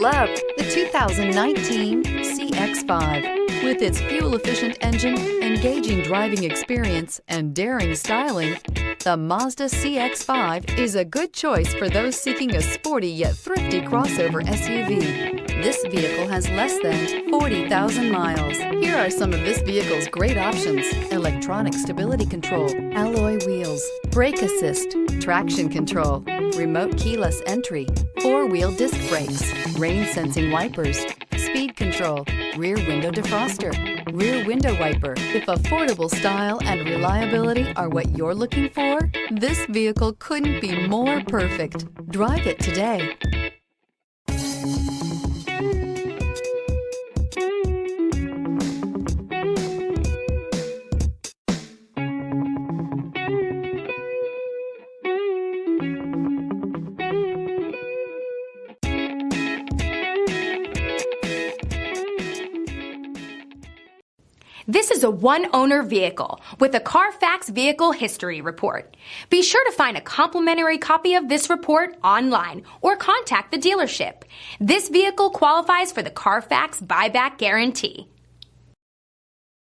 love the 2019 CX-5. With its fuel-efficient engine, engaging driving experience, and daring styling, the Mazda CX-5 is a good choice for those seeking a sporty yet thrifty crossover SUV. This vehicle has less than 40,000 miles. Here are some of this vehicle's great options: electronic stability control, alloy wheels, brake assist, traction control, remote keyless entry, four-wheel disc brakes, rain-sensing wipers, speed control, rear window defroster, rear window wiper. If affordable style and reliability are what you're looking for, this vehicle couldn't be more perfect. Drive it today. This is a one-owner vehicle with a Carfax Vehicle History Report. Be sure to find a complimentary copy of this report online or contact the dealership. This vehicle qualifies for the Carfax Buyback Guarantee.